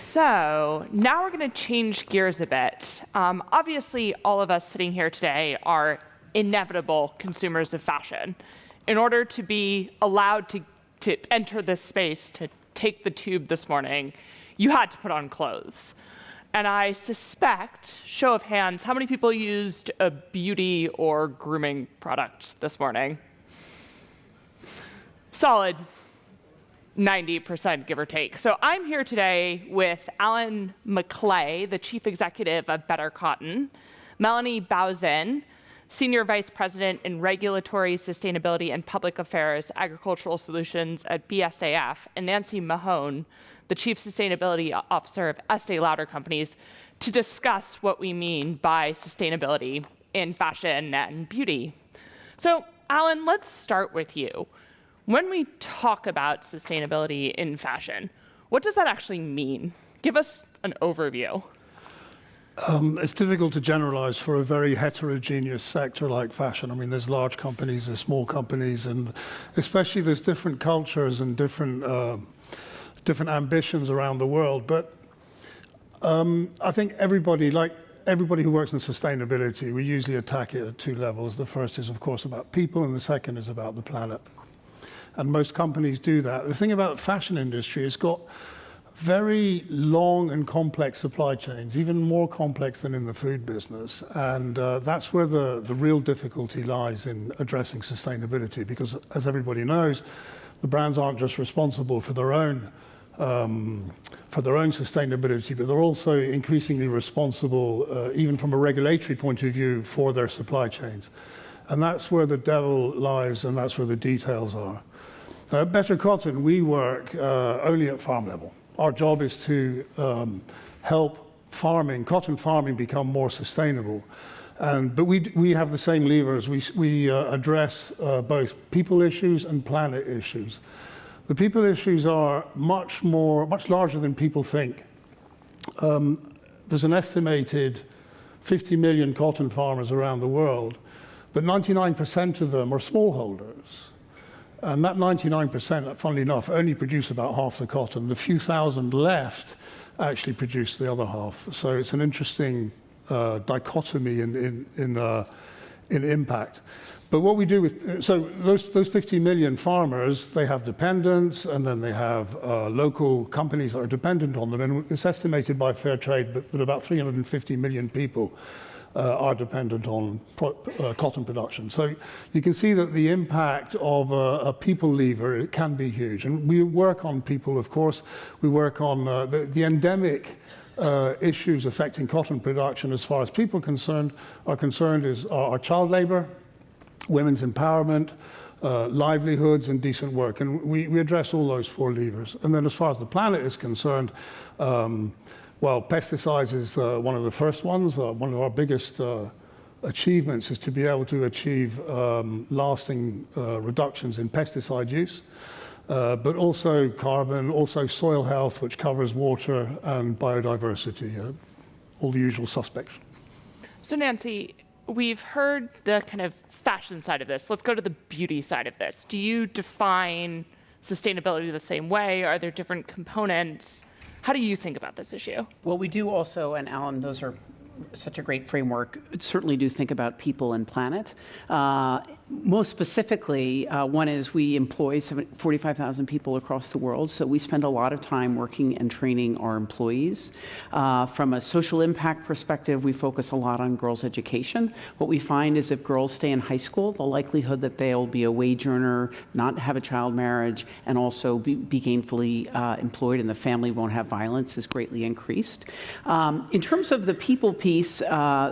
So now we're going to change gears a bit. Obviously, all of us sitting here today are inevitable consumers of fashion. In order to be allowed to enter this space, to take the tube this morning, you had to put on clothes. And I suspect, show of hands, how many people used a beauty or grooming product this morning? Solid 90%, give or take. So I'm here today with Alan McClay, the chief executive of Better Cotton, Melanie Bausen, senior vice president in regulatory, sustainability, and public affairs, agricultural solutions at BASF, and Nancy Mahon, the chief sustainability officer of Estée Lauder Companies, to discuss what we mean by sustainability in fashion and beauty. So, Alan, let's start with you. When we talk about sustainability in fashion, what does that actually mean? Give us an overview. It's difficult to generalize for a very heterogeneous sector like fashion. I mean, there's large companies, there's small companies, and especially there's different cultures and different ambitions around the world. But I think everybody who works in sustainability, we usually attack it at two levels. The first is, of course, about people, and the second is about the planet. And most companies do that. The thing about the fashion industry, it's got very long and complex supply chains, even more complex than in the food business. And that's where the real difficulty lies in addressing sustainability, because as everybody knows, the brands aren't just responsible for their own sustainability, but they're also increasingly responsible, even from a regulatory point of view, for their supply chains. And that's where the devil lies, and that's where the details are. At Better Cotton, we work only at farm level. Our job is to help cotton farming become more sustainable. But we have the same levers. We address both people issues and planet issues. The people issues are much larger than people think. There's an estimated 50 million cotton farmers around the world, but 99% of them are smallholders. And that 99%, funnily enough, only produce about half the cotton. The few thousand left actually produce the other half. So it's an interesting dichotomy in impact. But what we do with, so those 50 million farmers, they have dependents, and then they have local companies that are dependent on them. And it's estimated by Fair Trade that about 350 million people are dependent on cotton production. So you can see that the impact of a people lever, it can be huge. And we work on people, of course. We work on the endemic issues affecting cotton production as far as people are concerned is child labor, women's empowerment, livelihoods, and decent work. And we address all those four levers. And then as far as the planet is concerned, well, pesticides is one of the first ones. One of our biggest achievements is to be able to achieve lasting reductions in pesticide use, but also carbon, also soil health, which covers water and biodiversity, all the usual suspects. So Nancy, we've heard the kind of fashion side of this. Let's go to the beauty side of this. Do you define sustainability the same way? Are there different components? How do you think about this issue? Well, we do also, and Alan, those are such a great framework, certainly do think about people and planet. Most specifically, one is we employ 45,000 people across the world, so we spend a lot of time working and training our employees. From a social impact perspective, we focus a lot on girls' education. What we find is if girls stay in high school, the likelihood that they'll be a wage earner, not have a child marriage, and also be gainfully employed, and the family won't have violence is greatly increased. In terms of the people piece,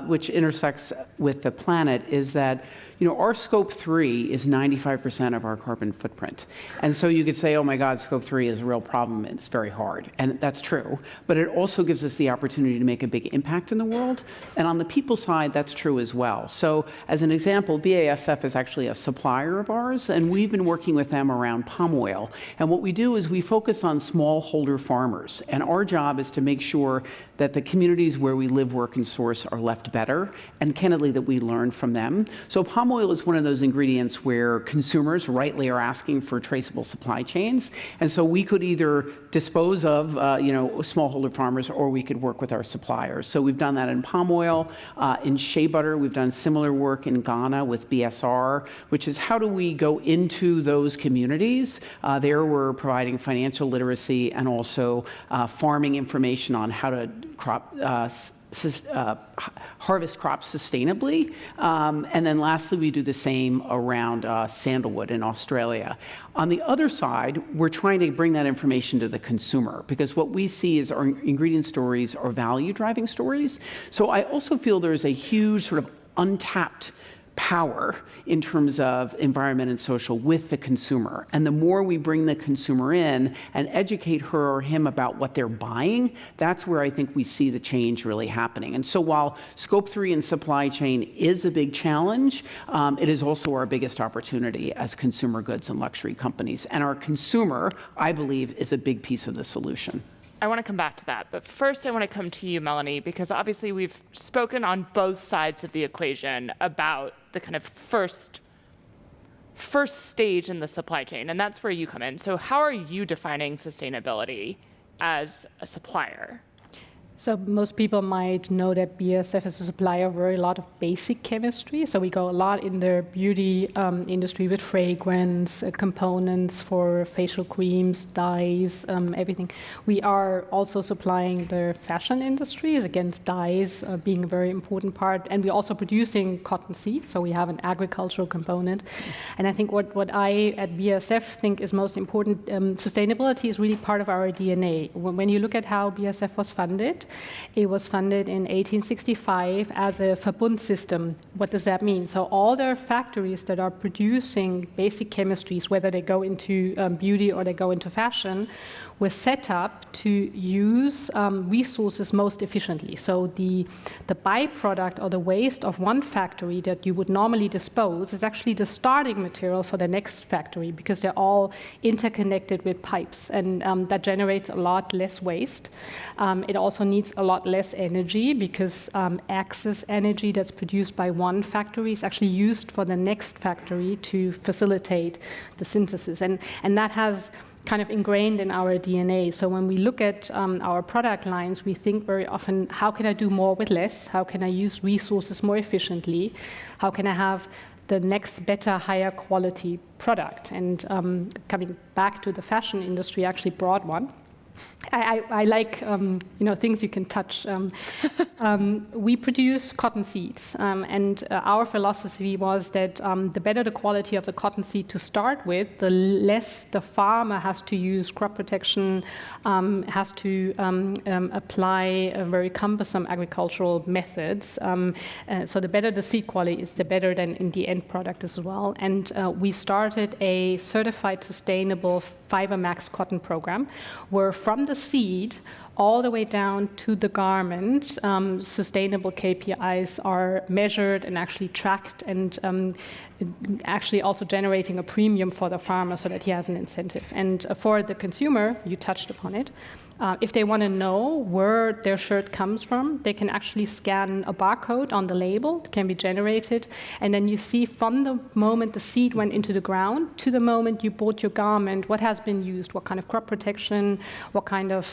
which intersects with the planet, is that our scope 3 is 95% of our carbon footprint. And so you could say, oh my God, scope 3 is a real problem and it's very hard. And that's true. But it also gives us the opportunity to make a big impact in the world. And on the people side, that's true as well. So as an example, BASF is actually a supplier of ours, and we've been working with them around palm oil. And what we do is we focus on smallholder farmers. And our job is to make sure that the communities where we live, work, and source are left better, and candidly that we learn from them. So palm palm oil is one of those ingredients where consumers rightly are asking for traceable supply chains. And so we could either dispose of smallholder farmers, or we could work with our suppliers. So we've done that in palm oil. In shea butter, we've done similar work in Ghana with BSR, which is how do we go into those communities. There we're providing financial literacy and also farming information on how to harvest crops sustainably. And then lastly, we do the same around sandalwood in Australia. On the other side, we're trying to bring that information to the consumer, because what we see is our ingredient stories are value-driving stories. So I also feel there's a huge sort of untapped power in terms of environment and social with the consumer. And the more we bring the consumer in and educate her or him about what they're buying, that's where I think we see the change really happening. And so while Scope 3 and supply chain is a big challenge, it is also our biggest opportunity as consumer goods and luxury companies. And our consumer, I believe, is a big piece of the solution. I want to come back to that, but first I want to come to you, Melanie, because obviously we've spoken on both sides of the equation about the kind of first stage in the supply chain, and that's where you come in. So how are you defining sustainability as a supplier? So most people might know that BASF is a supplier of a lot of basic chemistry. So we go a lot in the beauty industry with fragrance, components for facial creams, dyes, everything. We are also supplying the fashion industries, against dyes being a very important part. And we're also producing cotton seeds, so we have an agricultural component. And I think what I at BASF think is most important, sustainability is really part of our DNA. When you look at how BASF was funded, it was funded in 1865 as a Verbund system. What does that mean? So all their factories that are producing basic chemistries, whether they go into beauty or they go into fashion, were set up to use resources most efficiently. So the byproduct or the waste of one factory that you would normally dispose is actually the starting material for the next factory, because they're all interconnected with pipes, and that generates a lot less waste. It also needs a lot less energy, because excess energy that's produced by one factory is actually used for the next factory to facilitate the synthesis. And that has kind of ingrained in our DNA. So when we look at our product lines, we think very often, how can I do more with less? How can I use resources more efficiently? How can I have the next better, higher quality product? And coming back to the fashion industry, I actually brought one. I like things you can touch. We produce cotton seeds, and our philosophy was that the better the quality of the cotton seed to start with, the less the farmer has to use crop protection, has to apply very cumbersome agricultural methods. So the better the seed quality is, the better than in the end product as well. And we started a certified sustainable FiberMax cotton program, where from the seed all the way down to the garment, sustainable KPIs are measured and actually tracked, and actually also generating a premium for the farmer so that he has an incentive. And for the consumer, you touched upon it, if they want to know where their shirt comes from, they can actually scan a barcode on the label. It can be generated, and then you see from the moment the seed went into the ground to the moment you bought your garment, what has been used, what kind of crop protection, what kind of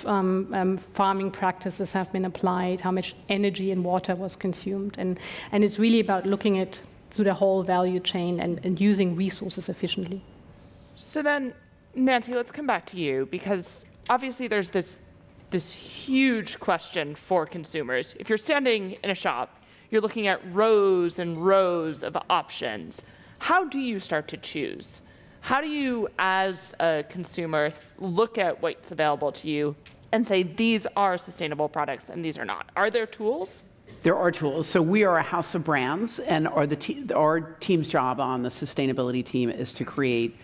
farming practices have been applied, how much energy and water was consumed. And it's really about looking at through the whole value chain and using resources efficiently. So then, Nancy, let's come back to you, because obviously there's this huge question for consumers. If you're standing in a shop, you're looking at rows and rows of options. How do you start to choose? How do you, as a consumer, look at what's available to you and say, these are sustainable products and these are not? Are there tools? There are tools. So we are a house of brands, and our team's job on the sustainability team is to create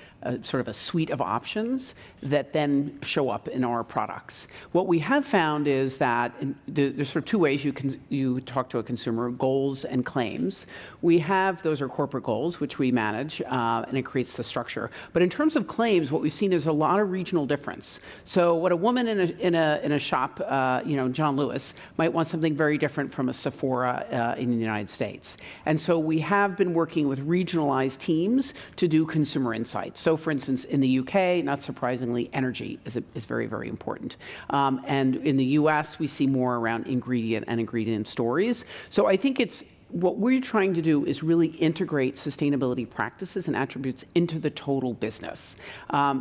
sort of a suite of options that then show up in our products. What we have found is that there's sort of two ways you talk to a consumer: goals and claims. Those are corporate goals, which we manage, and it creates the structure. But in terms of claims, what we've seen is a lot of regional difference. So what a woman in a shop, John Lewis, might want something very different from a Sephora in the United States. And so we have been working with regionalized teams to do consumer insights. So for instance, in the UK, not surprisingly, energy is very, very important. And in the US, we see more around ingredient stories. So I think what we're trying to do is really integrate sustainability practices and attributes into the total business.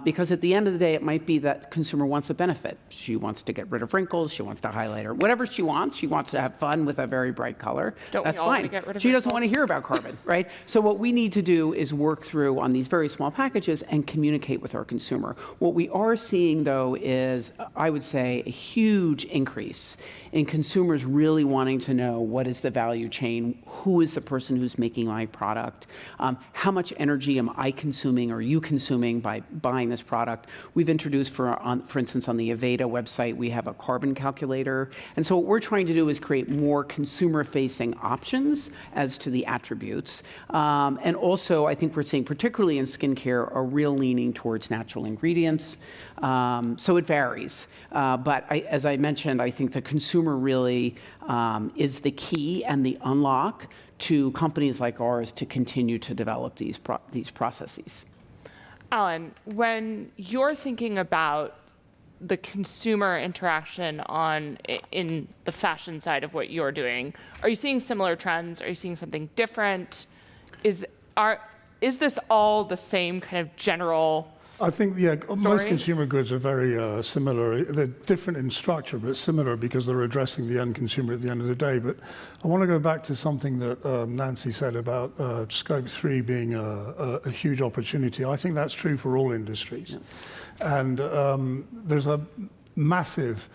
Because at the end of the day, it might be that consumer wants a benefit. She wants to get rid of wrinkles, she wants to highlight her, whatever she wants to have fun with a very bright color. That's fine. She doesn't want to hear about carbon, right? So what we need to do is work through on these very small packages and communicate with our consumer. What we are seeing, though, is, I would say, a huge increase in consumers really wanting to know what is the value chain, who is the person who's making my product, how much energy am I consuming or you consuming by buying this product. We've introduced, for instance, on the Aveda website, we have a carbon calculator. And so what we're trying to do is create more consumer-facing options as to the attributes. And also, I think we're seeing, particularly in skincare, a real leaning towards natural ingredients. So it varies. But as I mentioned, I think the consumer really is the key and the unlock to companies like ours to continue to develop these processes. Alan, when you're thinking about the consumer interaction in the fashion side of what you're doing, are you seeing similar trends? Are you seeing something different? Is this all the same kind of general I think, story? Most consumer goods are very similar. They're different in structure, but similar because they're addressing the end consumer at the end of the day. But I want to go back to something that Nancy said about Scope 3 being a huge opportunity. I think that's true for all industries. Yeah. And there's a massive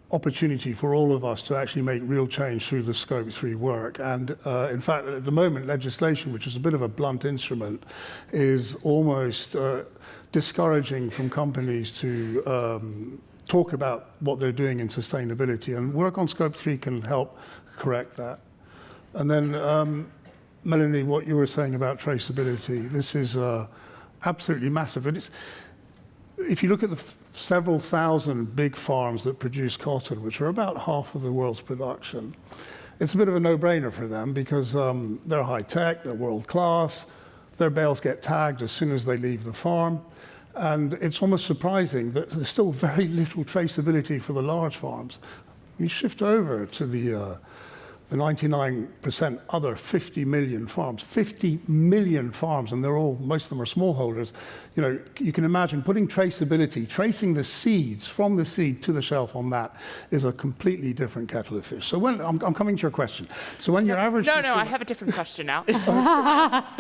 opportunity for all of us to actually make real change through the Scope 3 work. And in fact, at the moment, legislation, which is a bit of a blunt instrument, is almost discouraging from companies to talk about what they're doing in sustainability. And work on Scope 3 can help correct that. And then, Melanie, what you were saying about traceability, this is absolutely massive. And if you look at the several thousand big farms that produce cotton, which are about half of the world's production, it's a bit of a no-brainer for them because they're high-tech, they're world-class, their bales get tagged as soon as they leave the farm, and it's almost surprising that there's still very little traceability for the large farms. You shift over to the 99% other 50 million farms, 50 million farms, and most of them are smallholders. You can imagine putting traceability, tracing the seeds from the seed to the shelf on that is a completely different kettle of fish. So I'm coming to your question. So when your average No, I have a different question now.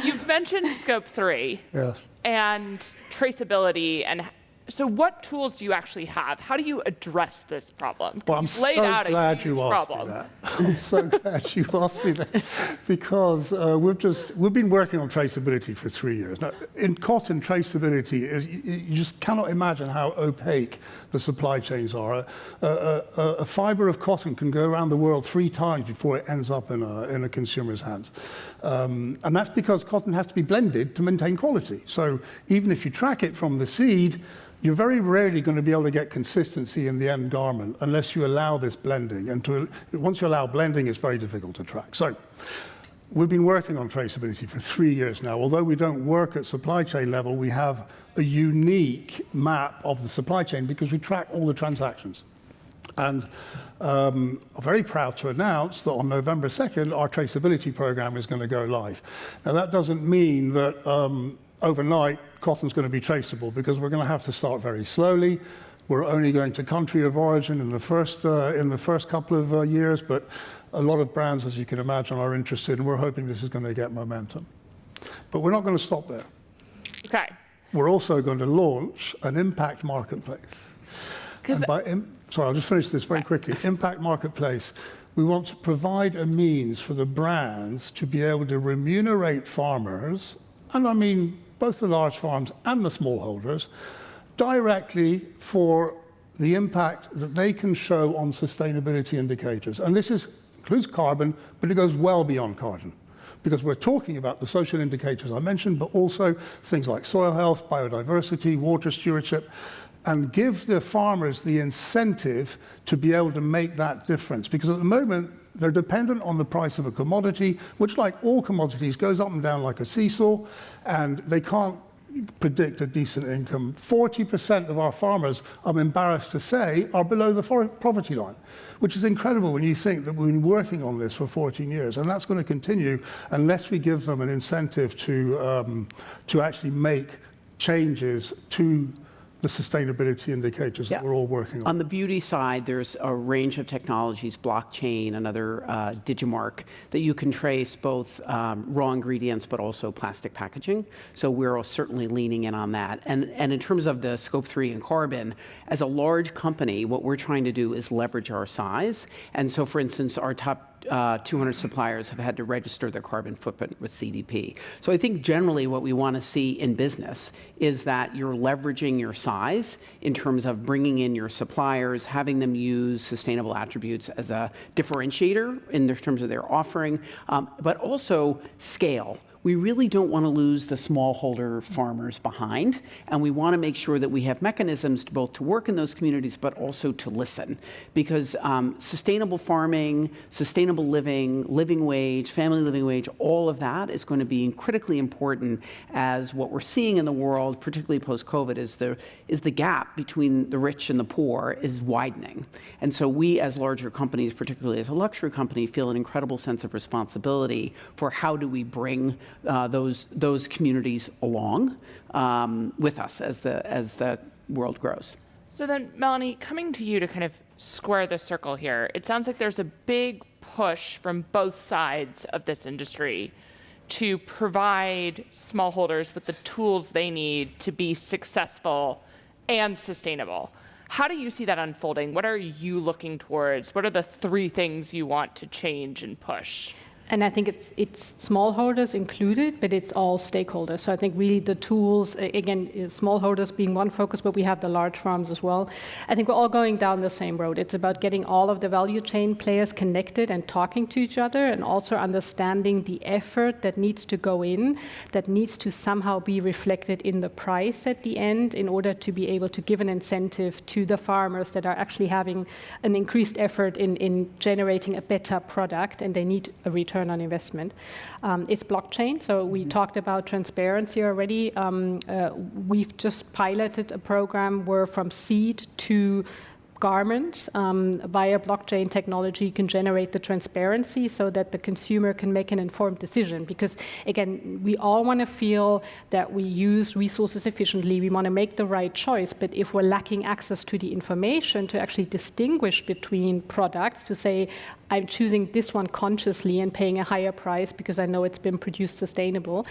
You've mentioned Scope 3. Yes. And traceability, and so what tools do you actually have? How do you address this problem? Well, I'm so glad you asked me that. I'm so glad you asked me that because we've been working on traceability for 3 years. Now, in cotton, traceability you just cannot imagine how opaque the supply chains are. A fiber of cotton can go around the world 3 times before it ends up in a consumer's hands. And that's because cotton has to be blended to maintain quality. So even if you track it from the seed, you're very rarely going to be able to get consistency in the end garment unless you allow this blending. And once you allow blending, it's very difficult to track. So we've been working on traceability for 3 years now. Although we don't work at supply chain level, we have a unique map of the supply chain because we track all the transactions. And I'm very proud to announce that on November 2nd, our traceability program is going to go live. Now, that doesn't mean that overnight cotton's going to be traceable because we're going to have to start very slowly. We're only going to country of origin in the first couple of years, but a lot of brands, as you can imagine, are interested, and we're hoping this is going to get momentum. But we're not going to stop there. Okay. We're also going to launch an impact marketplace. Sorry, I'll just finish this very quickly. Impact marketplace, we want to provide a means for the brands to be able to remunerate farmers, and I mean both the large farms and the smallholders, directly for the impact that they can show on sustainability indicators. And this includes carbon, but it goes well beyond carbon, because we're talking about the social indicators I mentioned, but also things like soil health, biodiversity, water stewardship, and give the farmers the incentive to be able to make that difference. Because at the moment, they're dependent on the price of a commodity, which, like all commodities, goes up and down like a seesaw, and they can't predict a decent income. 40% of our farmers, I'm embarrassed to say, are below the poverty line, which is incredible when you think that we've been working on this for 14 years, and that's going to continue unless we give them an incentive to actually make changes to the sustainability indicators that we're all working on. On the beauty side, there's a range of technologies, blockchain, another Digimark, that you can trace both raw ingredients but also plastic packaging. So we're certainly leaning in on that. And in terms of the scope 3 and carbon, as a large company, what we're trying to do is leverage our size. And so, for instance, our top 200 suppliers have had to register their carbon footprint with CDP. So I think generally what we want to see in business is that you're leveraging your size in terms of bringing in your suppliers, having them use sustainable attributes as a differentiator in terms of their offering, but also scale. We really don't want to lose the smallholder farmers behind, and we want to make sure that we have mechanisms to both to work in those communities, but also to listen. Because sustainable farming, sustainable living, living wage, family living wage, all of that is going to be critically important, as what we're seeing in the world, particularly post-COVID, is the gap between the rich and the poor is widening. And so we, as larger companies, particularly as a luxury company, feel an incredible sense of responsibility for how do we bring those communities along with us as the world grows. So then, Melanie, coming to you to kind of square the circle here, it sounds like there's a big push from both sides of this industry to provide smallholders with the tools they need to be successful and sustainable. How do you see that unfolding? What are you looking towards? What are the 3 things you want to change and push? And I think it's smallholders included, but it's all stakeholders. So I think really the tools, again, smallholders being one focus, but we have the large farms as well. I think we're all going down the same road. It's about getting all of the value chain players connected and talking to each other, and also understanding the effort that needs to go in, that needs to somehow be reflected in the price at the end in order to be able to give an incentive to the farmers that are actually having an increased effort in generating a better product, and they need a return on investment. It's blockchain, so we talked about transparency already. We've just piloted a program where from seed to garment via blockchain technology can generate the transparency so that the consumer can make an informed decision. Because again, we all want to feel that we use resources efficiently, we want to make the right choice, but if we're lacking access to the information to actually distinguish between products, to say, I'm choosing this one consciously and paying a higher price because I know it's been produced sustainable,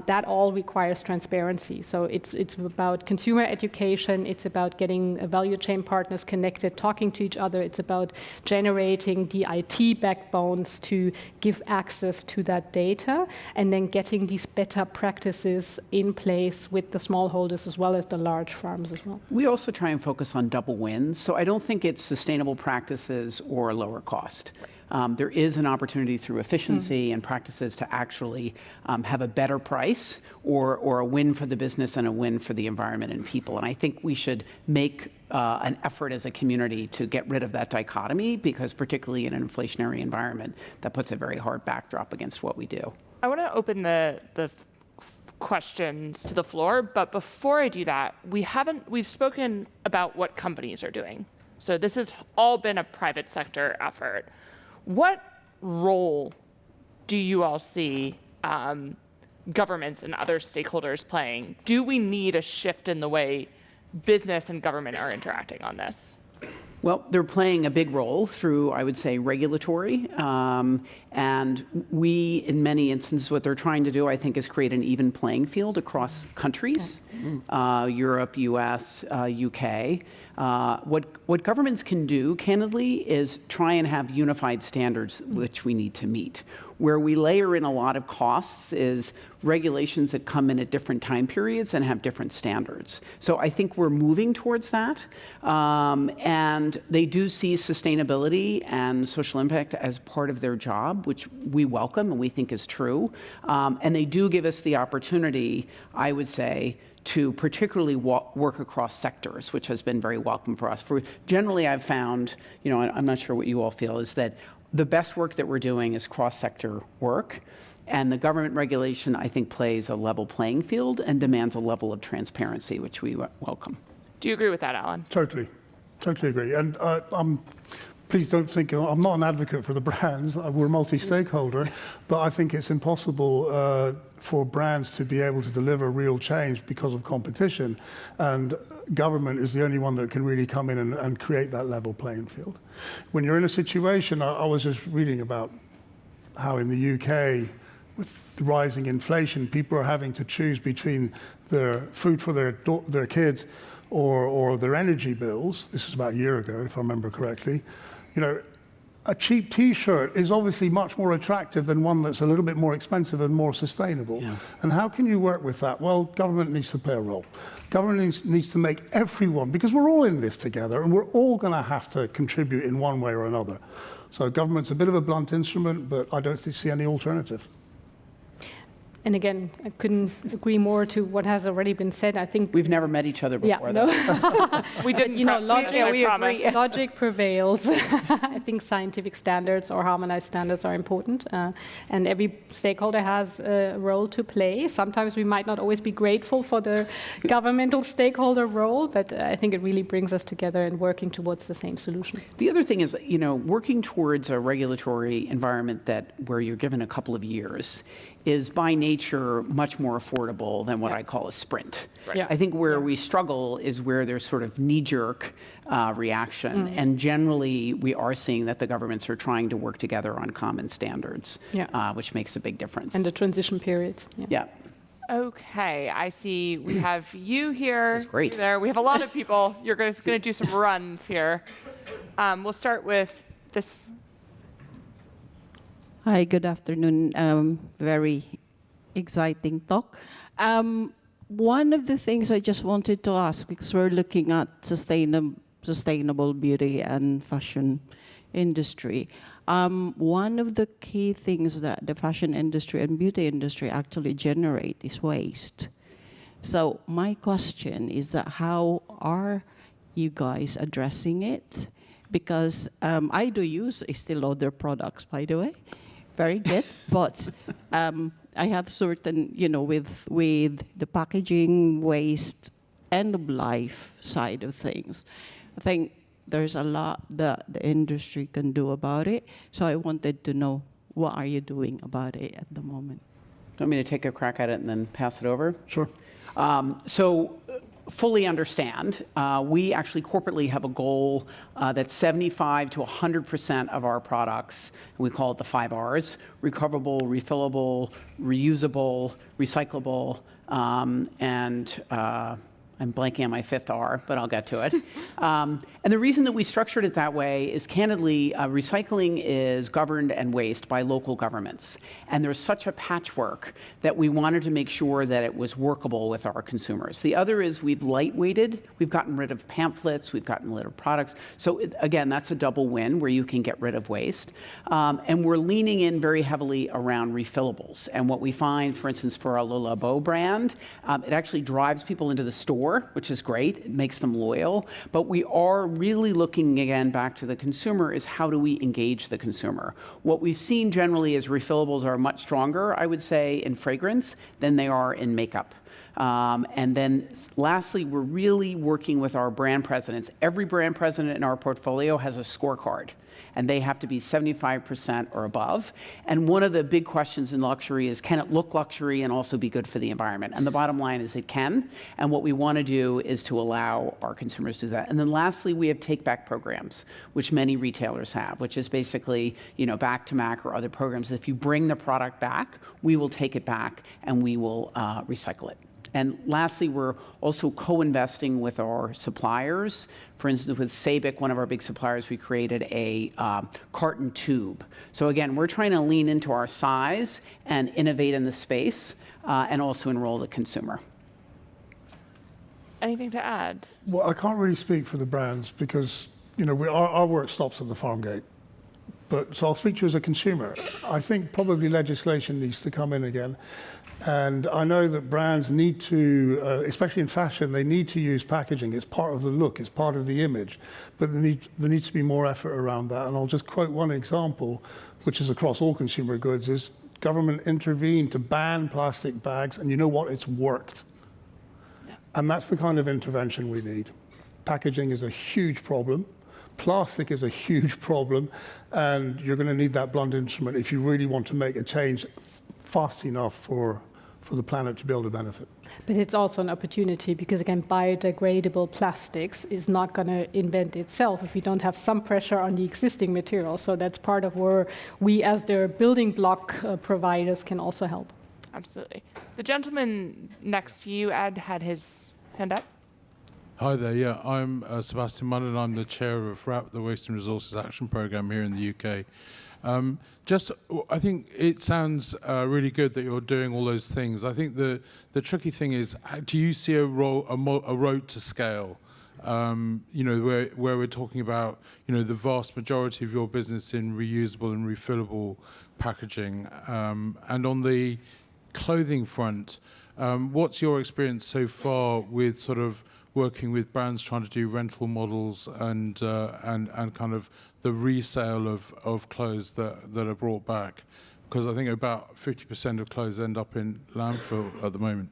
that all requires transparency. So it's about consumer education, it's about getting value chain partners connected, talking to each other, it's about generating the IT backbones to give access to that data, and then getting these better practices in place with the smallholders as well as the large farms as well. We also try and focus on double wins, so I don't think it's sustainable practices or lower cost. There is an opportunity through efficiency and practices to actually have a better price or a win for the business and a win for the environment and people. And I think we should make an effort as a community to get rid of that dichotomy, because particularly in an inflationary environment, that puts a very hard backdrop against what we do. I want to open the questions to the floor, but before I do that, we've spoken about what companies are doing. So this has all been a private sector effort. What role do you all see governments and other stakeholders playing? Do we need a shift in the way business and government are interacting on this? Well, they're playing a big role through, I would say, regulatory. And we, in many instances, what they're trying to do, I think, is create an even playing field across countries, Europe, US, UK. What governments can do, candidly, is try and have unified standards which we need to meet. Where we layer in a lot of costs is regulations that come in at different time periods and have different standards. So I think we're moving towards that. And they do see sustainability and social impact as part of their job, which we welcome and we think is true. And they do give us the opportunity, I would say, to particularly work across sectors, which has been very welcome for us. Generally, I've found, I'm not sure what you all feel, is that the best work that we're doing is cross-sector work. And the government regulation, I think, plays a level playing field and demands a level of transparency, which we welcome. Do you agree with that, Alan? Totally agree. And please don't think I'm not an advocate for the brands. We're multi-stakeholder, but I think it's impossible for brands to be able to deliver real change because of competition. And government is the only one that can really come in and create that level playing field. When you're in a situation, I was just reading about how in the UK, with the rising inflation, people are having to choose between their food for their kids or their energy bills. This is about a year ago, if I remember correctly. A cheap T-shirt is obviously much more attractive than one that's a little bit more expensive and more sustainable. Yeah. And how can you work with that? Well, government needs to play a role. Government needs to make everyone, because we're all in this together and we're all going to have to contribute in one way or another. So government's a bit of a blunt instrument, but I don't see any alternative. And again, I couldn't agree more to what has already been said. I think we've never met each other before. Yeah, no. We didn't. Logic prevails. I think scientific standards or harmonized standards are important, and every stakeholder has a role to play. Sometimes we might not always be grateful for the governmental stakeholder role, but I think it really brings us together and working towards the same solution. The other thing is, working towards a regulatory environment where you're given a couple of years is by nature much more affordable than what I call a sprint. Right. Yeah. I think where we struggle is where there's sort of knee-jerk reaction, and generally we are seeing that the governments are trying to work together on common standards, which makes a big difference. And the transition period. Yeah. Okay, I see we have you here. This is great. You there. We have a lot of people. You're going to do some runs here. We'll start with this. Hi, good afternoon. Very exciting talk. One of the things I just wanted to ask, because we're looking at sustainable beauty and fashion industry, one of the key things that the fashion industry and beauty industry actually generate is waste. So my question is that how are you guys addressing it? Because I do use Estée Lauder products, by the way. Very good, but I have certain, with the packaging, waste, end of life side of things. I think there's a lot that the industry can do about it. So I wanted to know, what are you doing about it at the moment? Want me to take a crack at it and then pass it over? Sure. So fully understand, we actually corporately have a goal that 75 to 100% of our products, and we call it the 5 Rs, recoverable, refillable, reusable, recyclable, and I'm blanking on my 5th R, but I'll get to it. And the reason that we structured it that way is, candidly, recycling is governed and waste by local governments. And there's such a patchwork that we wanted to make sure that it was workable with our consumers. The other is we've lightweighted. We've gotten rid of pamphlets. We've gotten rid of products. So again, that's a double win where you can get rid of waste. And we're leaning in very heavily around refillables. And what we find, for instance, for our Le Labo brand, it actually drives people into the store, which is great. It makes them loyal. But we are really looking, again, back to the consumer, is how do we engage the consumer? What we've seen generally is refillables are much stronger, I would say, in fragrance than they are in makeup. And then lastly, we're really working with our brand presidents. Every brand president in our portfolio has a scorecard, and they have to be 75% or above. And one of the big questions in luxury is, can it look luxury and also be good for the environment? And the bottom line is it can. And what we want to do is to allow our consumers to do that. And then lastly, we have take-back programs, which many retailers have, which is basically, Back to Mac or other programs. If you bring the product back, we will take it back and we will recycle it. And lastly, we're also co-investing with our suppliers. For instance, with Sabic, one of our big suppliers, we created a carton tube. So again, we're trying to lean into our size and innovate in the space and also enroll the consumer. Anything to add? Well, I can't really speak for the brands because our work stops at the farm gate. So I'll speak to you as a consumer. I think probably legislation needs to come in again. And I know that brands need to, especially in fashion, they need to use packaging. It's part of the look, it's part of the image. But there needs to be more effort around that. And I'll just quote one example, which is across all consumer goods, is government intervened to ban plastic bags, and you know what? It's worked. And that's the kind of intervention we need. Packaging is a huge problem. Plastic is a huge problem, and you're going to need that blunt instrument if you really want to make a change fast enough for the planet to be able to benefit. But it's also an opportunity because, again, biodegradable plastics is not going to invent itself if we don't have some pressure on the existing material. So that's part of where we, as their building block providers, can also help. Absolutely. The gentleman next to you, Ed, had his hand up. Hi there, yeah, I'm Sebastian Munn, I'm the chair of WRAP, the Waste and Resources Action Programme here in the UK. I think it sounds really good that you're doing all those things. I think the tricky thing is, do you see a road to scale? Where we're talking about, the vast majority of your business in reusable and refillable packaging. And on the clothing front, what's your experience so far with sort of working with brands trying to do rental models and kind of the resale of clothes that are brought back? Because I think about 50% of clothes end up in landfill at the moment.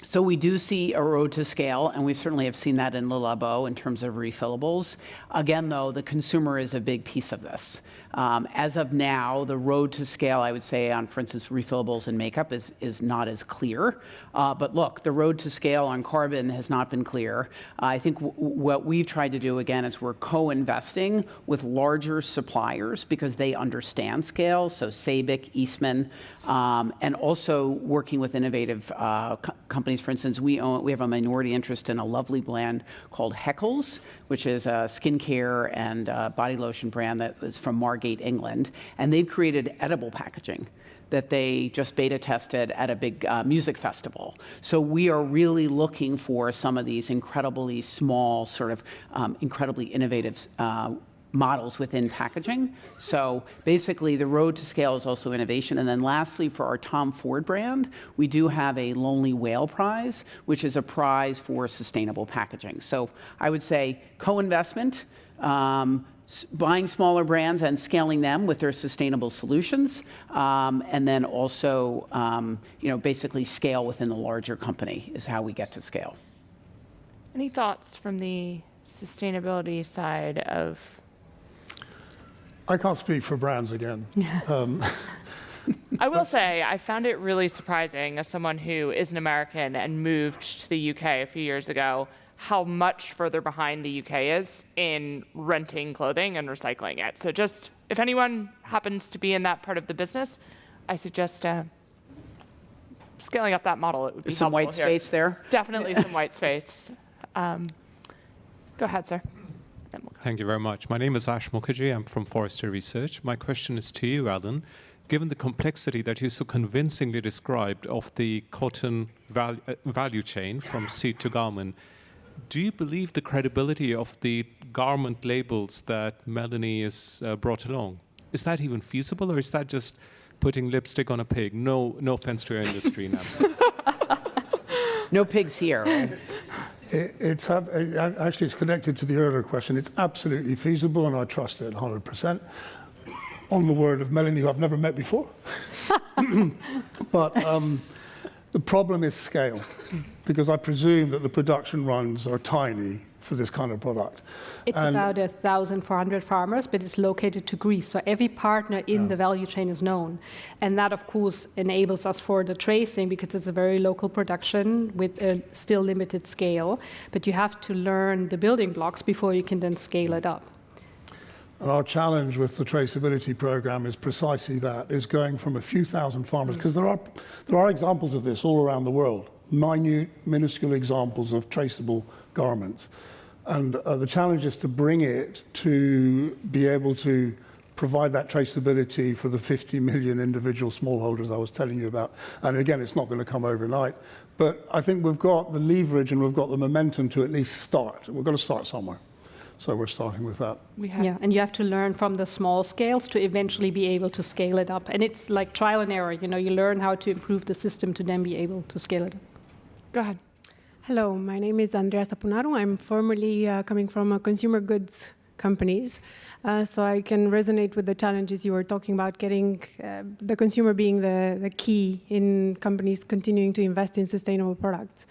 So we do see a road to scale, and we certainly have seen that in Le Labo in terms of refillables. Again, though, the consumer is a big piece of this. As of now, the road to scale, I would say, on, for instance, refillables and makeup is not as clear. But look, the road to scale on carbon has not been clear. I think what we've tried to do, again, is we're co-investing with larger suppliers because they understand scale, so Sabic, Eastman, and also working with innovative companies. For instance, we have a minority interest in a lovely brand called Heckles, which is a skincare and body lotion brand that is from Margate, England, and they've created edible packaging that they just beta tested at a big music festival. So we are really looking for some of these incredibly small, sort of incredibly innovative models within packaging. So basically the road to scale is also innovation. And then lastly, for our Tom Ford brand, we do have a Lonely Whale Prize, which is a prize for sustainable packaging. So I would say co-investment, buying smaller brands and scaling them with their sustainable solutions, and then also basically scale within the larger company is how we get to scale. Any thoughts from the sustainability side of? I can't speak for brands again. I will say I found it really surprising as someone who is an American and moved to the UK a few years ago, how much further behind the UK is in renting clothing and recycling it. So just, if anyone happens to be in that part of the business, I suggest scaling up that model. It would be There's some white space there. Definitely some white space. Go ahead, sir. Thank you very much. My name is Ash Mukherjee. I'm from Forrester Research. My question is to you, Alan. Given the complexity that you so convincingly described of the cotton value chain from seed to garment, do you believe the credibility of the garment labels that Melanie has brought along? Is that even feasible, or is that just putting lipstick on a pig? No offense to your industry, Nancy. No pigs here. Right? Actually, it's connected to the earlier question. It's absolutely feasible, and I trust it 100%. On the word of Melanie, who I've never met before. But the problem is scale, because I presume that the production runs are tiny for this kind of product. It's about 1,400 farmers, but it's located to Greece. So every partner in the value chain is known. And that, of course, enables us for the tracing because it's a very local production with a still limited scale. But you have to learn the building blocks before you can then scale it up. And our challenge with the traceability program is precisely that, is going from a few thousand farmers, because there are examples of this all around the world. minute, minuscule examples of traceable garments. And the challenge is to bring it to be able to provide that traceability for the 50 million individual smallholders I was telling you about. And again, it's not going to come overnight. But I think we've got the leverage and we've got the momentum to at least start. We've got to start somewhere. So we're starting with that. Yeah, and you have to learn from the small scales to eventually be able to scale it up. And it's like trial and error. You know, you learn how to improve the system to then be able to scale it up. Go ahead. Hello, my name is Andrea Sapunaru. I'm formerly coming from consumer goods companies. So I can resonate with the challenges you were talking about, getting the consumer being the key in companies continuing to invest in sustainable products.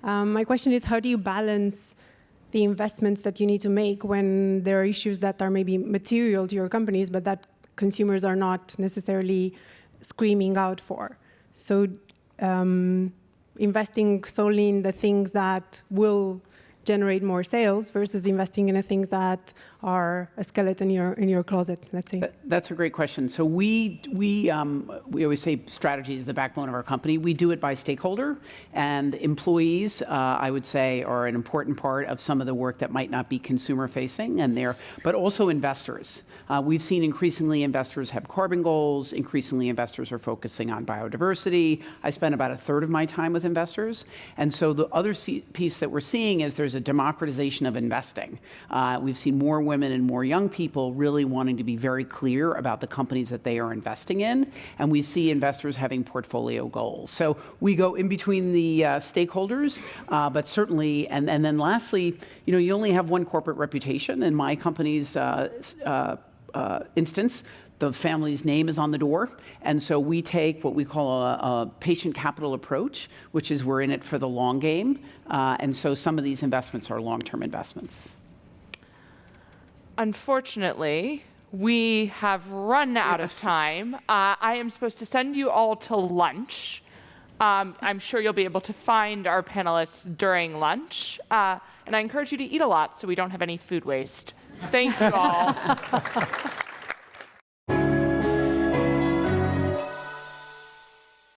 My question is, how do you balance the investments that you need to make when there are issues that are maybe material to your companies, but that consumers are not necessarily screaming out for? So investing solely in the things that will generate more sales versus investing in the things that are a skeleton in your closet, let's say? That's a great question. So we always say strategy is the backbone of our company. We do it by stakeholder, and employees, I would say, are an important part of some of the work that might not be consumer facing, but also investors. We've seen increasingly investors have carbon goals. Increasingly investors are focusing on biodiversity. I spend about a third of my time with investors. And so the other piece that we're seeing is there's a democratization of investing. We've seen more women and more young people really wanting to be very clear about the companies that they are investing in. And we see investors having portfolio goals. So we go in between the stakeholders, but certainly, and then lastly, you only have one corporate reputation. In my company's instance, the family's name is on the door. And so we take what we call a patient capital approach, which is we're in it for the long game. And so some of these investments are long-term investments. Unfortunately, we have run out of time. I am supposed to send you all to lunch. I'm sure you'll be able to find our panelists during lunch. And I encourage you to eat a lot so we don't have any food waste. Thank you all.